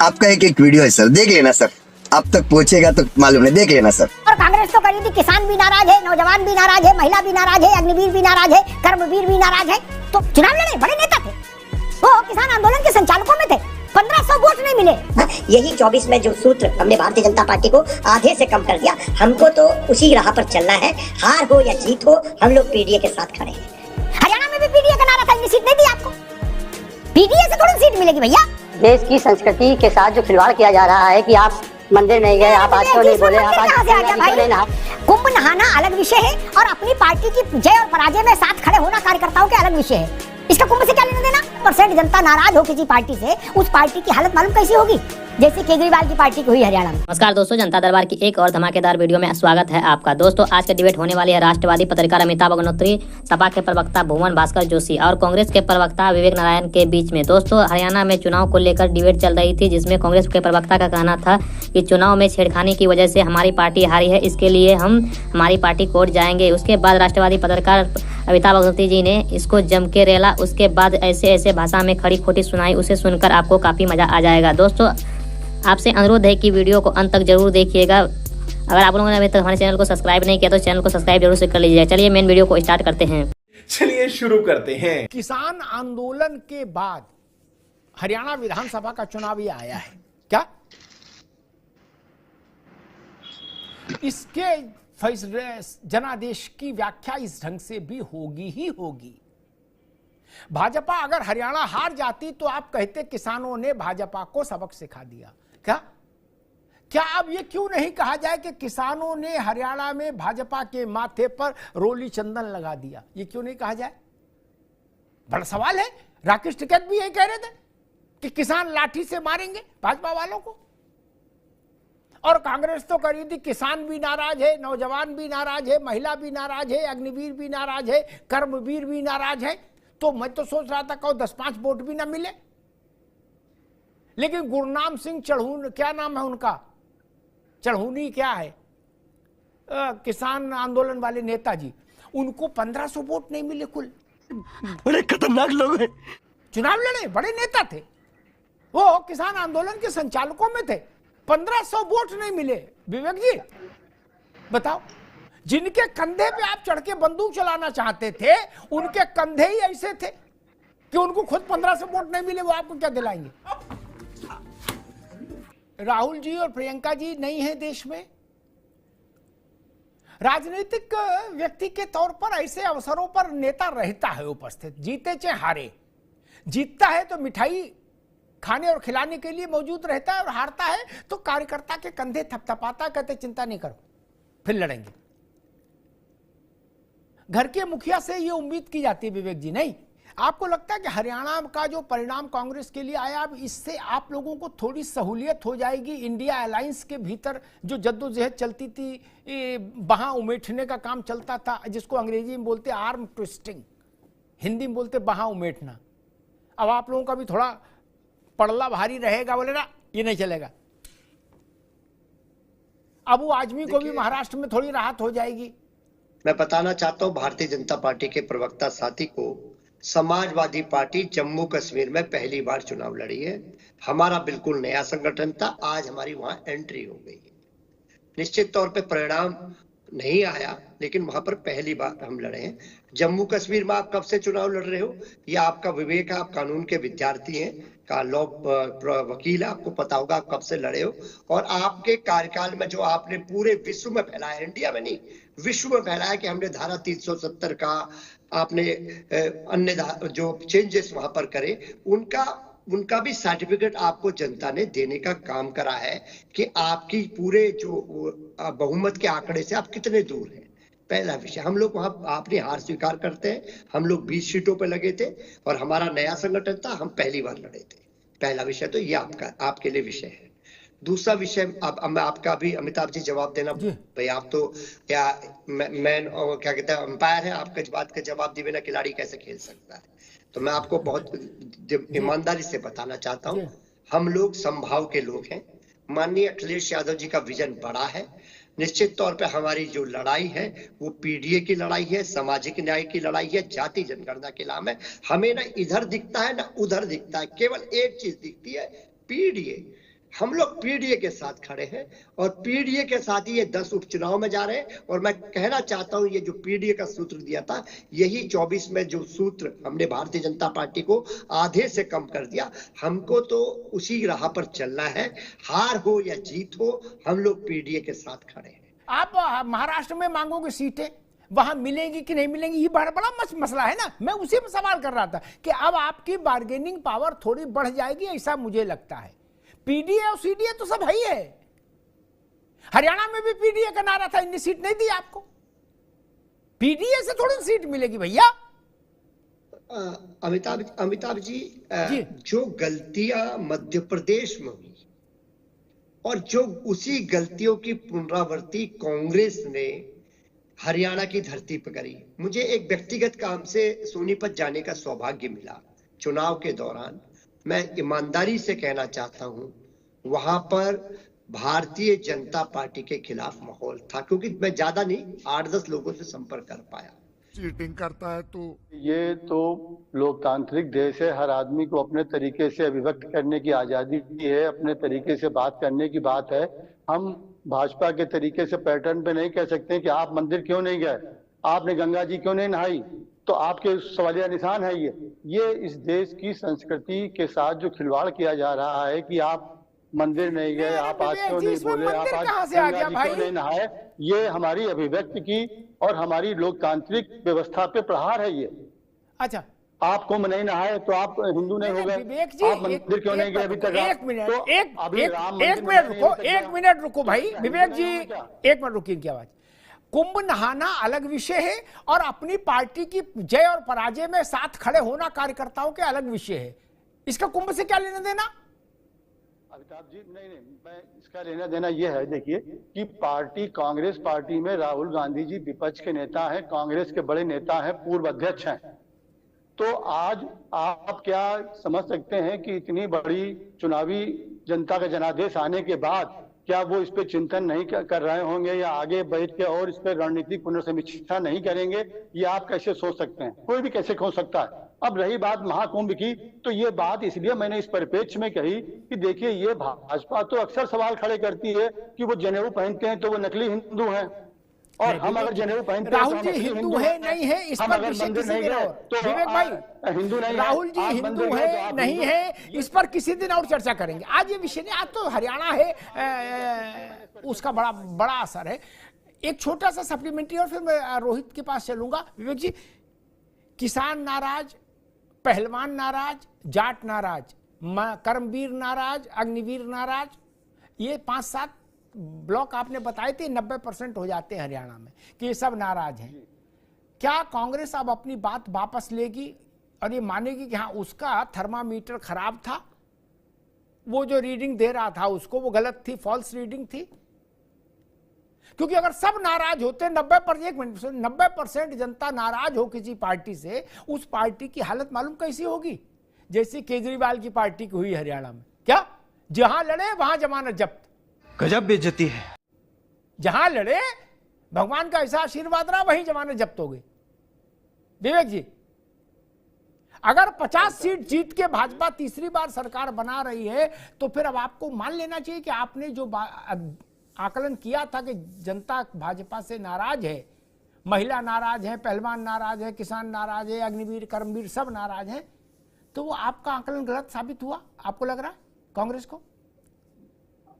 आपका एक एक वीडियो है सर, देख लेना सर, आप तक पहुंचेगा तो मालूम नहीं, देख लेना सर। और कांग्रेस तो करी थी, किसान भी नाराज है, नौजवान भी नाराज है, महिला भी नाराज है, अग्निवीर भी नाराज है, कर्मवीर भी नाराज है। तो चुनाव लड़े बड़े नेता थे, वो किसान आंदोलन के संचालकों में थे, 1500 वोट नहीं मिले। यही 24 में जो सूत्र हमने भारतीय जनता पार्टी को आधे से कम कर दिया, हमको तो उसी राह पर चलना है, हार हो या जीत हो, हम लोग पीडीए के साथ खड़े हैं। हरियाणा में भी पीडीए का नारा था, इतनी सीट नहीं दी आपको, पीडीए से थोड़ी सीट मिलेगी भैया। देश की संस्कृति के साथ जो खिलवाड़ किया जा रहा है कि आप मंदिर नहीं गए, आप आज क्यों नहीं बोले, आप आज क्यों नहीं नहा। कुंभ नहाना अलग विषय है और अपनी पार्टी की जय और पराजय में साथ खड़े होना कार्यकर्ताओं के अलग विषय है। इसका कुंभ से क्या लेना देना? % जनता नाराज हो किसी पार्टी से, उस पार्टी की हालत मालूम कैसी होगी, जैसे केजरीवाल की पार्टी की हुई हरियाणा में। नमस्कार दोस्तों, जनता दरबार की एक और धमाकेदार वीडियो में स्वागत है आपका। दोस्तों, आज का डिबेट होने वाली है राष्ट्रवादी पत्रकार अमिताभ अग्निहोत्री, सपा के प्रवक्ता भुवन भास्कर जोशी और कांग्रेस के प्रवक्ता विवेक नारायण के बीच में। दोस्तों, हरियाणा में चुनाव को लेकर डिबेट चल रही थी, जिसमें कांग्रेस के प्रवक्ता का कहना था कि चुनाव में छेड़खानी की वजह से हमारी पार्टी हारी है, इसके लिए हम हमारी पार्टी कोर्ट जाएंगे। उसके बाद राष्ट्रवादी पत्रकार अमिताभ अग्निहोत्री जी ने इसको जम के रेला, उसके बाद ऐसे भाषा में खड़ी खोटी सुनाई, उसे सुनकर आपको काफी मजा आ जाएगा। दोस्तों, आपसे अनुरोध है कि वीडियो को अंत तक जरूर देखिएगा। अगर आप लोगों ने अभी तक हमारे चैनल को सब्सक्राइब नहीं किया तो चैनल को सब्सक्राइब जरूर से कर लीजिए। चलिए मेन वीडियो को स्टार्ट करते हैं। चलिए शुरू करते हैं। किसान आंदोलन के बाद हरियाणा विधानसभा का चुनाव ये आया है क्या? इसके फैसले जनादेश की व्याख्या इस ढंग से भी होगी ही होगी। भाजपा अगर हरियाणा हार जाती तो आप कहते किसानों ने भाजपा को सबक सिखा दिया। क्या अब ये क्यों नहीं कहा जाए कि किसानों ने हरियाणा में भाजपा के माथे पर रोली चंदन लगा दिया? ये क्यों नहीं कहा जाए? बड़ा सवाल है। राकेश टिकैत भी यही कह रहे थे कि किसान लाठी से मारेंगे भाजपा वालों को, और कांग्रेस तो करी थी किसान भी नाराज है, नौजवान भी नाराज है, महिला भी नाराज है, अग्निवीर भी नाराज है, कर्मवीर भी नाराज है। तो मैं तो सोच रहा था कहो 10-5 वोट भी ना मिले, लेकिन गुरनाम सिंह चढ़ून, क्या नाम है उनका, चढ़ूनी क्या है, किसान आंदोलन वाले नेताजी, उनको 1500 वोट नहीं मिले कुल। बड़े खतरनाक लोग हैं। चुनाव लड़े बड़े नेता थे, वो किसान आंदोलन के संचालकों में थे, 1500 वोट नहीं मिले। विवेक जी बताओ, जिनके कंधे पे आप चढ़ के बंदूक चलाना चाहते थे, उनके कंधे ही ऐसे थे कि उनको खुद 1500 वोट नहीं मिले, वो आपको क्या दिलाएंगे? राहुल जी और प्रियंका जी नहीं है देश में। राजनीतिक व्यक्ति के तौर पर ऐसे अवसरों पर नेता रहता है उपस्थित, जीते चाहे हारे। जीतता है तो मिठाई खाने और खिलाने के लिए मौजूद रहता है, और हारता है तो कार्यकर्ता के कंधे थपथपाता, कहते चिंता नहीं करो फिर लड़ेंगे। घर के मुखिया से ये उम्मीद की जाती है विवेक जी, नहीं? आपको लगता है कि हरियाणा का जो परिणाम कांग्रेस के लिए आया, अब इससे आप लोगों को थोड़ी सहूलियत हो जाएगी? इंडिया अलायंस के भीतर जो जद्दोजहद चलती थी, बाहां उमेटने का काम चलता था, जिसको अंग्रेजी में बोलते आर्म ट्विस्टिंग, हिंदी में बोलते बाहां उमेटना, अब आप लोगों का भी थोड़ा पड़ला भारी रहेगा, बोले ना ये नहीं चलेगा। अबू आजमी को भी महाराष्ट्र में थोड़ी राहत हो जाएगी। मैं बताना चाहता हूं भारतीय जनता पार्टी के प्रवक्ता साथी को, समाजवादी पार्टी जम्मू कश्मीर में पहली बार चुनाव लड़ी है। हमारा बिल्कुल नया संगठन था, आज हमारी वहां एंट्री हो गई है। निश्चित तौर पे परिणाम नहीं आया, लेकिन वहां पर पहली बार हम लड़े हैं। जम्मू कश्मीर में आप कब से चुनाव लड़ रहे हो? यह आपका विवेक है, आप कानून के विद्यार्थी हैं, का लॉ वकील है, आपको पता होगा आप कब से लड़े हो। और आपके कार्यकाल में जो आपने पूरे विश्व में फैलाया, इंडिया में नहीं विश्व में फैलाया, कि हमने धारा 370 का, आपने अन्य जो चेंजेस वहां पर करे, उनका भी सर्टिफिकेट आपको जनता ने देने का काम करा है कि आपकी पूरे जो बहुमत के आंकड़े से आप कितने दूर हैं। पहला विषय, हम लोग वहां अपनी हार स्वीकार करते हैं। हम लोग 20 सीटों पे लगे थे और हमारा नया संगठन था, हम पहली बार लड़े थे। पहला विषय तो ये आपके लिए विषय है। दूसरा विषय, अब मैं आपका भी अमिताभ जी जवाब देना भाई, आप तो क्या मैन क्या कहते हैं अंपायर है, आपके बात का जवाब दिए बिना खिलाड़ी कैसे खेल सकता है? तो मैं आपको बहुत ईमानदारी से बताना चाहता हूँ, हम लोग संभाव के लोग हैं। माननीय अखिलेश यादव जी का विजन बड़ा है। निश्चित तौर पे हमारी जो लड़ाई है वो पीडीए की लड़ाई है, सामाजिक न्याय की लड़ाई है, जाति जनगणना के नाम है। हमें ना इधर दिखता है ना उधर दिखता है, केवल एक चीज दिखती है, पीडीए। हम लोग पीडीए के साथ खड़े हैं और पीडीए के साथ ही ये 10 उपचुनाव में जा रहे हैं। और मैं कहना चाहता हूं ये जो पीडीए का सूत्र दिया था, यही 24 में जो सूत्र हमने भारतीय जनता पार्टी को आधे से कम कर दिया। हमको तो उसी राह पर चलना है, हार हो या जीत हो, हम लोग पीडीए के साथ खड़े हैं। आप महाराष्ट्र में मांगोगे सीटें, वहां मिलेंगी कि नहीं मिलेंगी, ये बड़ा मसला है ना। मैं उसी में सवाल कर रहा था कि अब आपकी बार्गेनिंग पावर थोड़ी बढ़ जाएगी, ऐसा मुझे लगता है। पीडीए और सीडीए तो सब है ही है। हरियाणा में भी पीडीए का नारा था, इतनी सीट नहीं दी आपको। पीडीए से थोड़ी सीट मिलेगी भैया। अमिताभ जी, जो गलतियां मध्य प्रदेश में हुई और जो उसी गलतियों की पुनरावृत्ति कांग्रेस ने हरियाणा की धरती पर करी। मुझे एक व्यक्तिगत काम से सोनीपत जाने का सौभाग्य मिला चुनाव के दौरान। मैं ईमानदारी से कहना चाहता हूं, वहां पर भारतीय जनता पार्टी के खिलाफ माहौल था, क्योंकि मैं ज्यादा नहीं 8-10 लोगों से संपर्क कर पाया। चीटिंग करता है तो ये तो लोकतांत्रिक देश है, हर आदमी को अपने तरीके से अभिव्यक्त करने की आजादी है, अपने तरीके से बात करने की बात है। हम भाजपा के तरीके से पैटर्न पे नहीं कह सकते कि आप मंदिर क्यों नहीं गए, आपने गंगा जी क्यों नहीं नहाई, तो आपके सवालिया निशान है। ये इस देश की संस्कृति के साथ जो खिलवाड़ किया जा रहा है कि आप मंदिर नहीं गए, आप आज क्यों नहीं बोले, आप आज गंगा जी क्यों नहीं नहाए, ये हमारी अभिव्यक्ति की और हमारी लोकतांत्रिक व्यवस्था पे प्रहार है। ये अच्छा, आप कुंभ नहीं नहाए तो आप हिंदू नहीं हो गए, आप मंदिर क्यों नहीं गए अभी तक? एक मिनट रुको भाई विवेक जी, एक मिनट रुकिए इनकी आवाज। कुंभ नहाना अलग विषय है और अपनी पार्टी की जय और पराजय में साथ खड़े होना कार्यकर्ताओं के अलग विषय है। इसका कुंभ से क्या लेना देना? अमिताभ जी, नहीं, मैं इसका लेना देना यह है, देखिए कि पार्टी कांग्रेस पार्टी में राहुल गांधी जी विपक्ष के नेता हैं, कांग्रेस के बड़े नेता हैं, पूर्व अध्यक्ष हैं। तो आज आप क्या समझ सकते हैं कि इतनी बड़ी चुनावी जनता का जनादेश आने के बाद क्या वो इस पे चिंतन नहीं कर रहे होंगे या आगे बैठ के और इस पे रणनीतिक पुनर्समीक्षा नहीं करेंगे? ये आप कैसे सोच सकते हैं? कोई भी कैसे सोच सकता है? अब रही बात महाकुंभ की, तो ये बात इसलिए मैंने इस परिप्रेक्ष्य में कही कि देखिए ये भाजपा तो अक्सर सवाल खड़े करती है कि वो जनेऊ पहनते हैं तो वो नकली हिंदू हैं, और हम अगर जनेऊ पहनते हैं राहुल जी हिंदू है नहीं है इस पर विवेक भाई, हिंदू नहीं, राहुल जी हिंदू है नहीं है इस पर किसी दिन और चर्चा करेंगे। आज ये विषय नहीं, आज तो हरियाणा है, उसका बड़ा असर है। एक छोटा सा सप्लीमेंट्री और फिर मैं रोहित के पास चलूंगा। विवेक जी, किसान नाराज, पहलवान नाराज, जाट नाराज, कर्मवीर नाराज, अग्निवीर नाराज, ये 5-7 ब्लॉक आपने बताए थे। 90% हो जाते हैं हरियाणा में कि ये सब नाराज हैं। क्या कांग्रेस अब अपनी बात वापस लेगी और ये मानेगी कि हाँ उसका थर्मामीटर खराब था, वो जो रीडिंग दे रहा था उसको वो गलत थी, फॉल्स रीडिंग थी? क्योंकि अगर सब नाराज होते 90% जनता नाराज हो किसी पार्टी से, उस पार्टी की हालत मालूम कैसी होगी? जैसे केजरीवाल की पार्टी की हुई हरियाणा में। क्या जहां लड़े वहां जमानत जब्त, गजब बेइज्जती है। जहां लड़े भगवान का ऐसा आशीर्वाद रहा वहीं जमानत जब्त हो गई। विवेक जी, अगर 50 सीट जीत के भाजपा तीसरी बार सरकार बना रही है तो फिर अब आपको मान लेना चाहिए कि आपने जो आकलन किया था कि जनता भाजपा से नाराज है, महिला नाराज है, पहलवान नाराज है, किसान नाराज है, अग्निवीर कर्मवीर सब नाराज है, तो वो आपका आकलन गलत साबित हुआ आपको लग रहा है कांग्रेस को?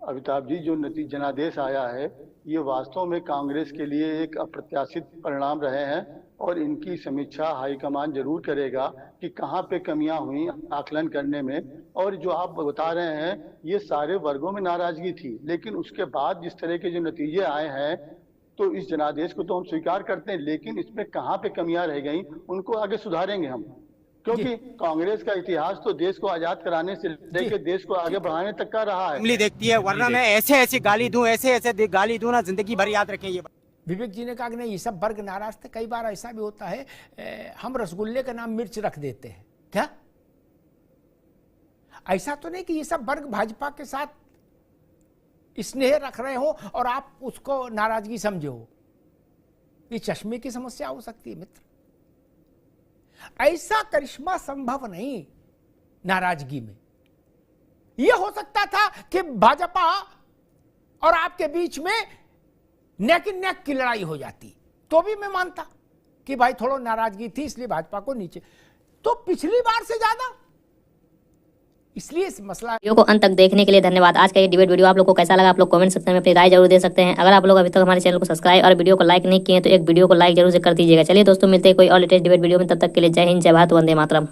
अमिताभ जी, जो जनादेश आया है ये वास्तव में कांग्रेस के लिए एक अप्रत्याशित परिणाम रहे हैं और इनकी समीक्षा हाईकमान जरूर करेगा कि कहाँ पे कमियां हुई आकलन करने में। और जो आप बता रहे हैं ये सारे वर्गों में नाराजगी थी, लेकिन उसके बाद जिस तरह के जो नतीजे आए हैं तो इस जनादेश को तो हम स्वीकार करते हैं, लेकिन इसमें कहाँ पे कमियां रह गई उनको आगे सुधारेंगे हम, क्योंकि कांग्रेस का इतिहास तो देश को आजाद कराने से लेकर देश को आगे बढ़ाने तक का रहा है। देखती है, वरना मैं ऐसे गाली दूं, ऐसे गाली दूं ना, जिंदगी भर याद रखें ये। विवेक जी ने कहा कि नहीं ये सब वर्ग नाराज थे। कई बार ऐसा भी होता है, हम रसगुल्ले का नाम मिर्च रख देते हैं। क्या ऐसा तो नहीं कि ये सब वर्ग भाजपा के साथ स्नेह रख रहे हो और आप उसको नाराजगी समझे हो? ये चश्मे की समस्या हो सकती है मित्र। ऐसा करिश्मा संभव नहीं नाराजगी में। यह हो सकता था कि भाजपा और आपके बीच में नेक इन नेक की लड़ाई हो जाती, तो भी मैं मानता कि भाई थोड़ा नाराजगी थी इसलिए भाजपा को नीचे, तो पिछली बार से ज्यादा, इसलिए इस मसला। वीडियो को अंत तक देखने के लिए धन्यवाद। आज का ये डिबेट वीडियो आप लोग को कैसा लगा आप लोग कमेंट सेक्शन में अपनी राय जरूर दे सकते हैं। अगर आप लोग अभी तक हमारे चैनल को सब्सक्राइब और वीडियो को लाइक नहीं किए तो एक वीडियो को लाइक जरूर से कर दीजिएगा। चलिए दोस्तों, मिलते हैं कोई और लेटेस्ट डिबेट वीडियो में, तब तक के लिए जय हिंद, जय भारत, वंदे मातरम।